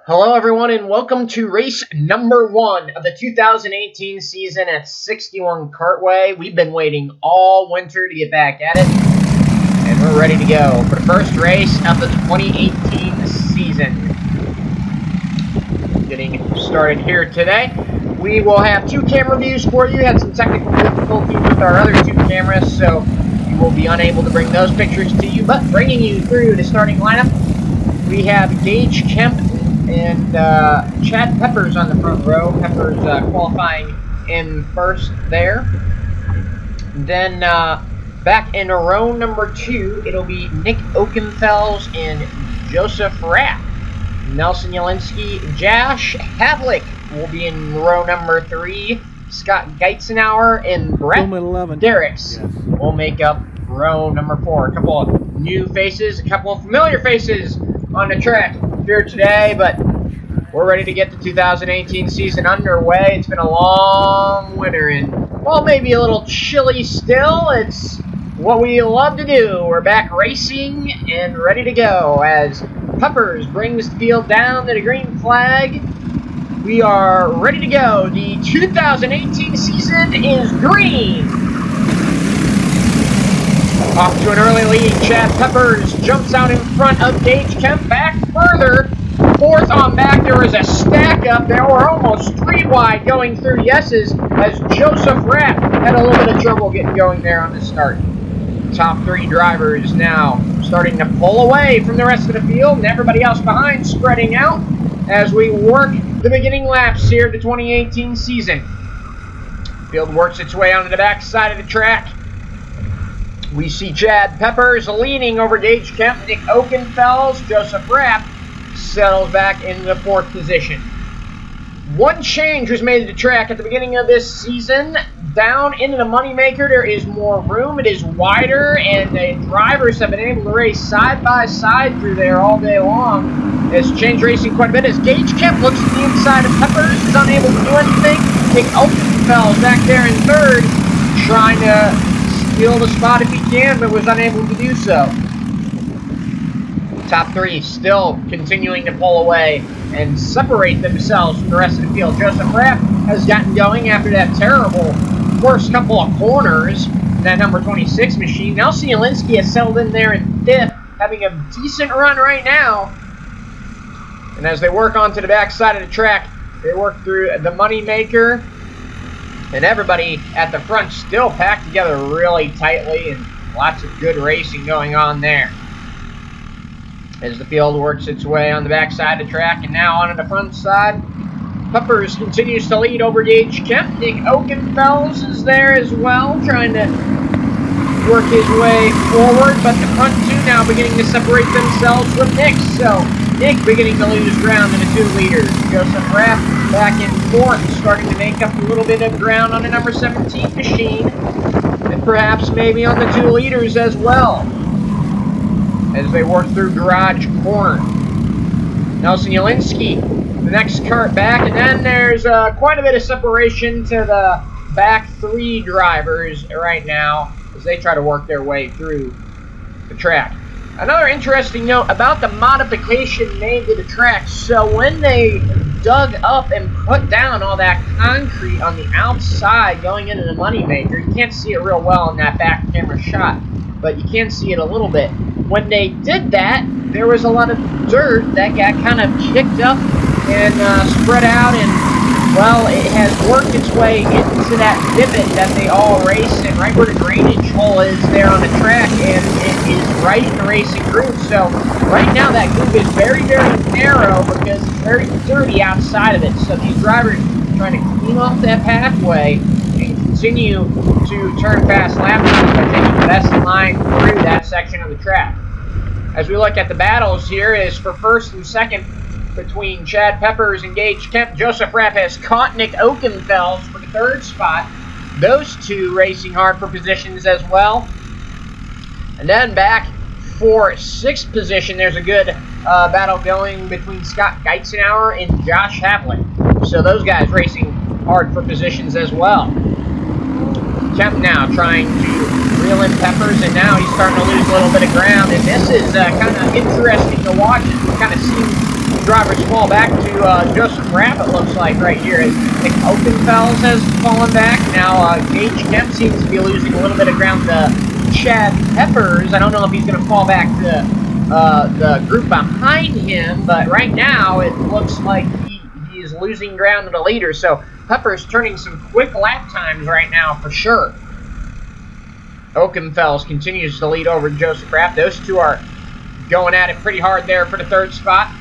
Hello everyone and welcome to race number 1 of the 2018 season at 61 Kartway. We've been waiting all winter to get back at it, and we're ready to go for the first race of the 2018 season. Getting started here today. We will have 2 camera views for you. Had some technical difficulties with our other 2 cameras, so we will be unable to bring those pictures to you, but bringing you through the starting lineup, we have Gage Kemp and Chad Peppers on the front row. Peppers qualifying in first there. Then back in row number 2, it'll be Nick Oakenfels and Joseph Rapp. Nelson Jelinski, Josh Havlick will be in row number 3. Scott Geitzenauer and Brett Derricks will make up row number 4. A couple of new faces, a couple of familiar faces on the track here today, but we're ready to get the 2018 season underway. It's been a long winter and, well, maybe a little chilly still. It's what we love to do. We're back racing and ready to go as Peppers brings the field down to the green flag. We are ready to go. The 2018 season is green. Off to an early lead, Chad Peppers jumps out in front of Gage Kemp. Back further, 4th on back. There is a stack up there. We're almost 3 wide going through yeses as Joseph Rapp had a little bit of trouble getting going there on the start. Top 3 drivers now starting to pull away from the rest of the field, and everybody else behind spreading out as we work the beginning laps here of the 2018 season. Field works its way onto the back side of the track. We see Chad Peppers leaning over Gage Kemp. Nick Oakenfels, Joseph Rapp settles back in the 4th position. One change was made to the track at the beginning of this season. Down into the Moneymaker, there is more room. It is wider, and the drivers have been able to race side by side through there all day long. It's changed racing quite a bit as Gage Kemp looks at the inside of Peppers, is unable to do anything. Nick Oakenfels back there in 3rd, trying to steal the spot if he can, but was unable to do so. Top 3 still continuing to pull away and separate themselves from the rest of the field. Joseph Rapp has gotten going after that terrible first couple of corners in that number 26 machine. Nelson Jelinski has settled in there in 5th, having a decent run right now. And as they work onto the back side of the track, they work through the Moneymaker. And everybody at the front still packed together really tightly, and lots of good racing going on there. As the field works its way on the back side of the track, and now on the front side, Peppers continues to lead over Gage Kemp. Nick Oakenfels is there as well, trying to work his way forward, but the front 2 now beginning to separate themselves from Nick. So Nick beginning to lose ground in the 2 leaders. Joseph Rapp back in 4th, starting to make up a little bit of ground on the number 17 machine, and perhaps maybe on the 2 leaders as well, as they work through garage corner. Nelson Jelinski, the next cart back, and then there's quite a bit of separation to the back 3 drivers right now as they try to work their way through the track. Another interesting note about the modification made to the track. So when they dug up and put down all that concrete on the outside going into the Moneymaker, you can't see it real well in that back camera shot, but you can see it a little bit. When they did that, there was a lot of dirt that got kind of kicked up and spread out, and, well, it has worked its way into that divot that they all race in, right where the drainage hole is there on the track, and it is right in the racing groove. So right now that groove is very, very narrow because it's very dirty outside of it. So these drivers are trying to clean off that pathway and continue to turn fast laps by taking the best line through that section of the track. As we look at the battles here, is for 1st and 2nd between Chad Peppers and Gage Kemp. Joseph Rapp has caught Nick Oakenfels for the 3rd spot. Those 2 racing hard for positions as well. And then back for 6th position, there's a good battle going between Scott Geitzenauer and Josh Havlick. So those guys racing hard for positions as well. Kemp now trying to reel in Peppers, and now he's starting to lose a little bit of ground. And this is kind of interesting to watch. It kind of seems drivers fall back to Joseph Rapp, it looks like, right here. As Nick Oakenfels has fallen back. Now, Gage Kemp seems to be losing a little bit of ground to Chad Peppers. I don't know if he's going to fall back to the group behind him, but right now it looks like he is losing ground to the leader. So Peppers turning some quick lap times right now for sure. Oakenfels continues to lead over Joseph Rapp. Those two are going at it pretty hard there for the third spot.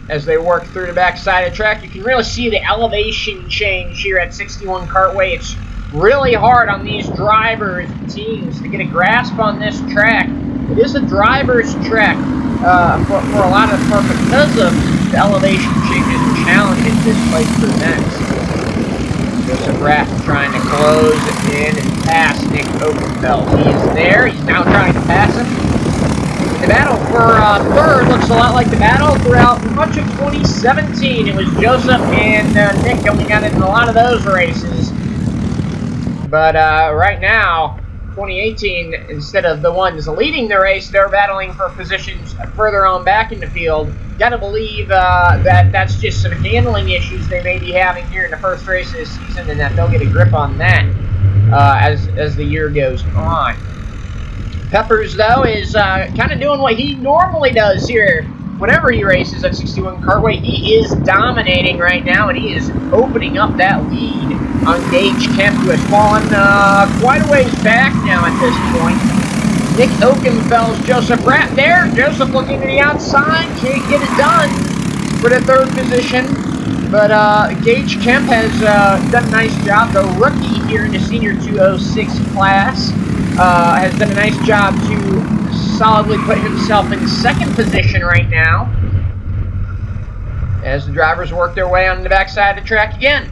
As they work through the backside of the track, you can really see the elevation change here at 61 Kartway. It's really hard on these drivers and teams to get a grasp on this track. It is a driver's track for a lot of the part because of the elevation changes and challenges this place presents. Joseph Rapp trying to close in and pass Nick Oakenfels. He is there. He's now trying to pass him. The battle for third looks a lot like the battle throughout much of 2017. It was Joseph and Nick going at it in a lot of those races. But right now, 2018, instead of the ones leading the race, they're battling for positions further on back in the field. Gotta believe that's just some handling issues they may be having here in the first race of this season, and that they'll get a grip on that as the year goes on. Peppers, though, is kind of doing what he normally does here whenever he races at 61 Kartway. He is dominating right now, and he is opening up that lead on Gage Kemp, who has fallen quite a ways back now at this point. Nick Oakenfels, Joseph Rapp there. Joseph looking to the outside, can't get it done for the third position. But Gage Kemp has done a nice job. The rookie here in the Senior 206 class has done a nice job to solidly put himself in second position right now as the drivers work their way on the backside of the track again.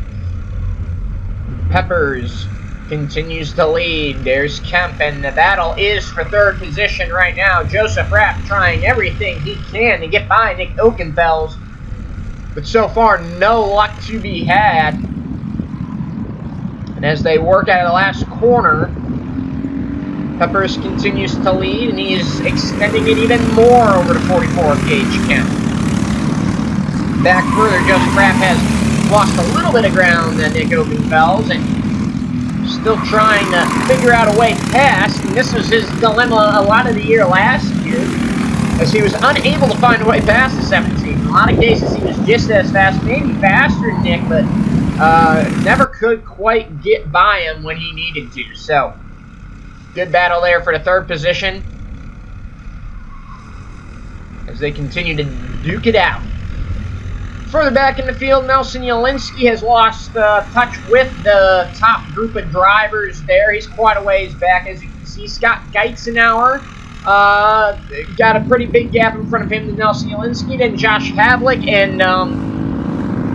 Peppers continues to lead. There's Kemp, and the battle is for third position right now. Joseph Rapp trying everything he can to get by Nick Oakenfels, but so far no luck to be had. And as they work out of the last corner, Peppers continues to lead, and he is extending it even more over to 44 of Gage Kemp. Back further, Joseph Rapp has lost a little bit of ground than Nick Oakenfels, and still trying to figure out a way past. And this was his dilemma a lot of the year last year, as he was unable to find a way past the 17. In a lot of cases, he was just as fast, maybe faster than Nick, but never could quite get by him when he needed to. So, good battle there for the third position as they continue to duke it out. Further back in the field, Nelson Jelinski has lost touch with the top group of drivers there. He's quite a ways back, as you can see. Scott Geitzenauer got a pretty big gap in front of him to Nelson Jelinski, then Josh Havlick, and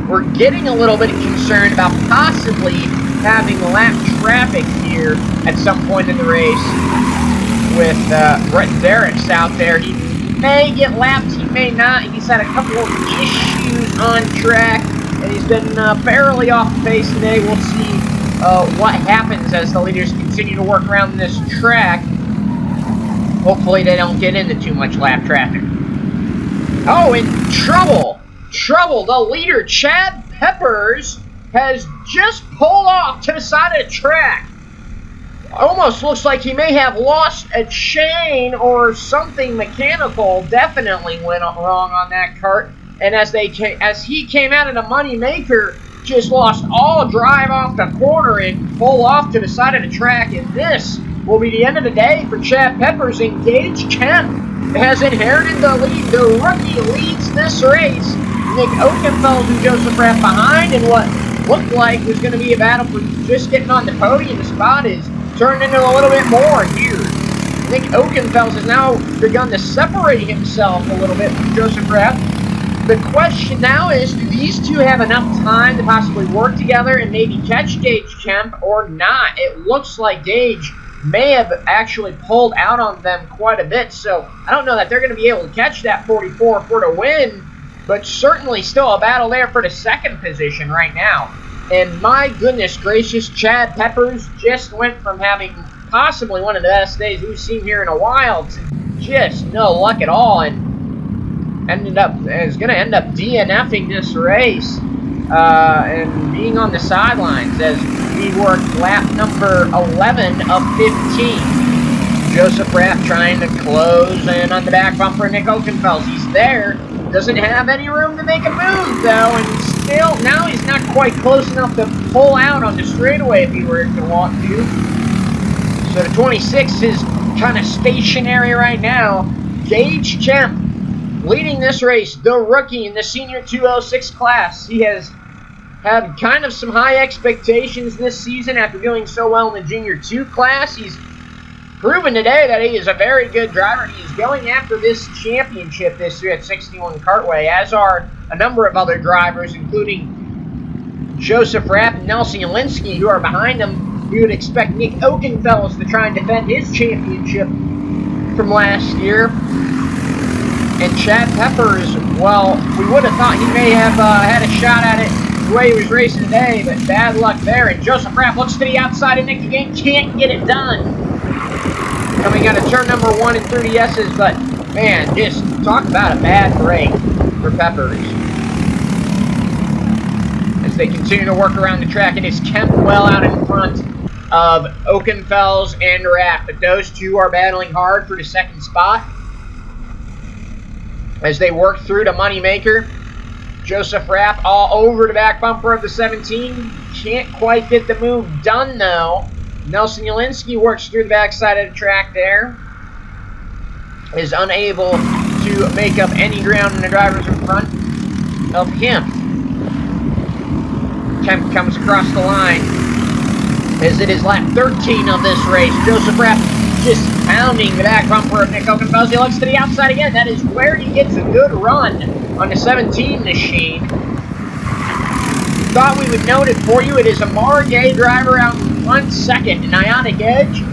we're getting a little bit concerned about possibly having lap traffic here at some point in the race with Brett Derricks out there. He may get lapped, he may not. He's had a couple of issues on track, and he's been fairly off the pace today. We'll see what happens as the leaders continue to work around this track. Hopefully they don't get into too much lap traffic. Oh, in trouble! Trouble! The leader, Chad Peppers, has just pulled off to the side of the track. Almost looks like he may have lost a chain or something mechanical. Definitely went wrong on that kart. And as he came out of the money maker, just lost all drive off the corner and pulled off to the side of the track. And this will be the end of the day for Chad Peppers. And Gage Kemp has inherited the lead. The rookie leads this race. Nick Oakenfels and Joseph Rapp behind, and what looked like was going to be a battle for just getting on the podium spot is turned into a little bit more here. Nick Oakenfels has now begun to separate himself a little bit from Joseph Rapp. The question now is, do these two have enough time to possibly work together and maybe catch Gage Kemp or not? It looks like Gage may have actually pulled out on them quite a bit, so I don't know that they're going to be able to catch that 44 for the win, but certainly still a battle there for the second position right now. And my goodness gracious, Chad Peppers just went from having possibly one of the best days we've seen here in a while to just no luck at all. And is going to end up DNFing this race and being on the sidelines as we work lap number 11 of 15. Joseph Rapp trying to close in on the back bumper of Nick Oakenfels. He's there, doesn't have any room to make a move though, and still now he's not quite close enough to pull out on the straightaway if he were to want to. So the 26 is kind of stationary right now. Gage Kemp leading this race, the rookie in the senior 206 class. He has had kind of some high expectations this season after doing so well in the junior 2 class. He's proven today that he is a very good driver. He is going after this championship this year at 61 Kartway, as are a number of other drivers, including Joseph Rapp and Nelson Yalinsky, who are behind him. We would expect Nick Oakenfels to try and defend his championship from last year. And Chad Peppers, well, we would have thought he may have had a shot at it the way he was racing today, but bad luck there. And Joseph Rapp looks to the outside of Nick again, can't get it done. Coming out of turn number 1 in 30S's, but man, just talk about a bad break for Peppers. As they continue to work around the track, it is Kemp well out in front of Oakenfels and Rapp, but those two are battling hard for the second spot. As they work through the moneymaker, Joseph Rapp all over the back bumper of the 17. Can't quite get the move done though. Nelson Yalinsky works through the backside of the track there. Is unable to make up any ground in the drivers in front of him. Kemp comes across the line as it is lap 13 of this race. Joseph Rapp just pounding the back bumper of Nick Oakenfels. He looks to the outside again. That is where he gets a good run on the 17 machine. Thought we would note it for you. It is a Margay driver out in front, second, an Ionic Edge.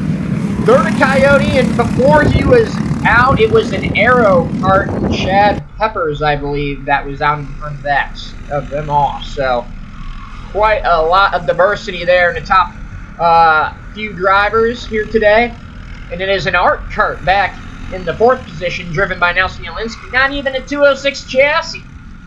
Third, a Coyote, and before he was out, it was an Aero Kart, Chad Peppers, I believe, that was out in front of that, of them all. So, quite a lot of diversity there in the top few drivers here today. And it is an Art Kart back in the 4th position, driven by Nelson Yalinsky. Not even a 206 chassis.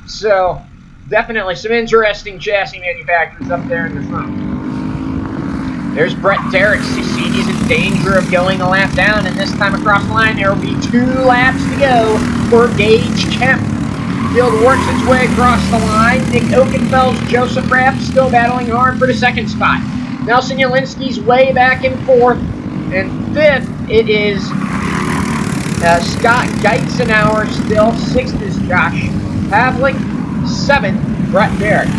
So, definitely some interesting chassis manufacturers up there in the front. There's Brett Derricks. You see he's in danger of going a lap down, and this time across the line there will be 2 laps to go for Gage Kemp. Field works its way across the line. Nick Oakenfels, Joseph Rapp still battling hard for the second spot. Nelson Yalinsky's way back in 4th. And 5th, it is Scott Geitzenauer still. 6th is Josh Pavlik. 7th, Brett Derricks.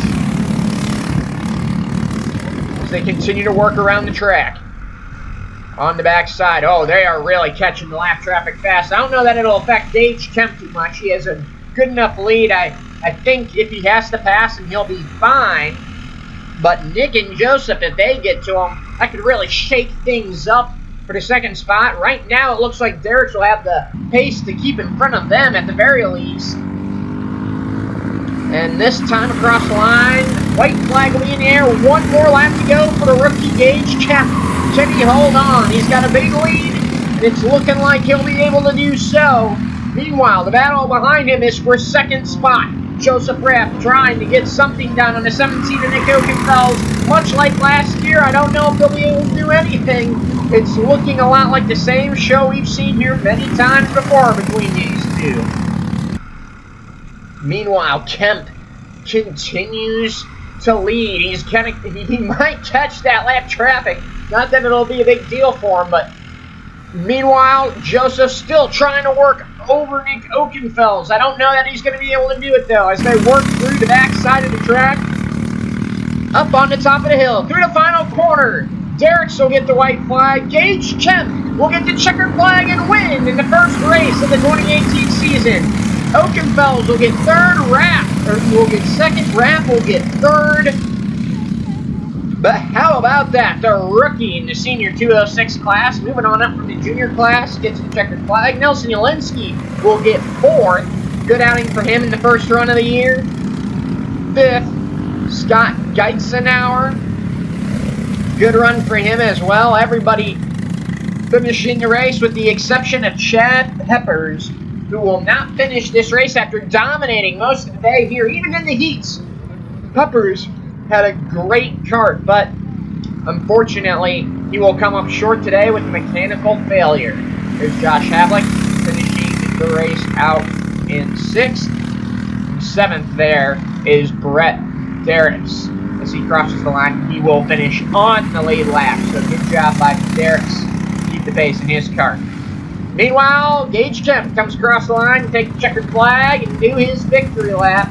As they continue to work around the track. On the backside, oh, they are really catching the lap traffic fast. I don't know that it'll affect Gage Kemp too much. He has a good enough lead. I think if he has to pass him, he'll be fine. But Nick and Joseph, if they get to him, that could really shake things up for the second spot. Right now, it looks like Derricks will have the pace to keep in front of them at the very least. And this time across the line, white flag will be in the air. 1 more lap to go for the rookie Gage Kemp. Can he hold on? He's got a big lead, and it's looking like he'll be able to do so. Meanwhile, the battle behind him is for second spot. Joseph Rapp trying to get something done on the 17 of Nick Oakenfels. Much like last year, I don't know if they'll be able to do anything. It's looking a lot like the same show we've seen here many times before between these two. Meanwhile, Kemp continues to lead. He might catch that lap traffic. Not that it'll be a big deal for him, but meanwhile, Joseph's still trying to work over Nick Oakenfels. I don't know that he's going to be able to do it, though, as they work through the backside of the track. Up on the top of the hill, through the final corner. Derricks will get the white flag. Gage Kemp will get the checkered flag and win in the first race of the 2018 season. Oakenfels will get third, Rapp will get second, Rapp will get third. But how about that? The rookie in the senior 206 class, moving on up from the junior class, gets the checkered flag. Nelson Yalinsky will get 4th. Good outing for him in the first run of the year. 5th, Scott Geitzenauer. Good run for him as well. Everybody finishing the race with the exception of Chad Peppers, who will not finish this race after dominating most of the day here, even in the heats. Peppers had a great kart, but unfortunately, he will come up short today with mechanical failure. There's Josh Havlick finishing the race out in 6th. 7th there is Brett Derricks. As he crosses the line, he will finish on the lead lap. So good job by Derricks to keep the pace in his car. Meanwhile, Gage Kemp comes across the line, take the checkered flag, and do his victory lap.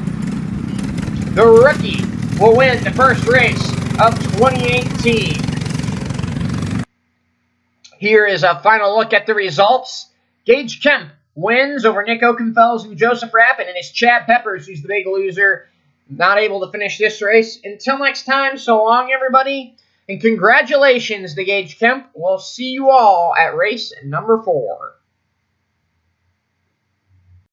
The rookie will win the first race of 2018. Here is a final look at the results. Gage Kemp wins over Nick Oakenfels and Joseph Rapp, and it is Chad Peppers who's the big loser, not able to finish this race. Until next time, so long, everybody, and congratulations to Gage Kemp. We'll see you all at race number 4.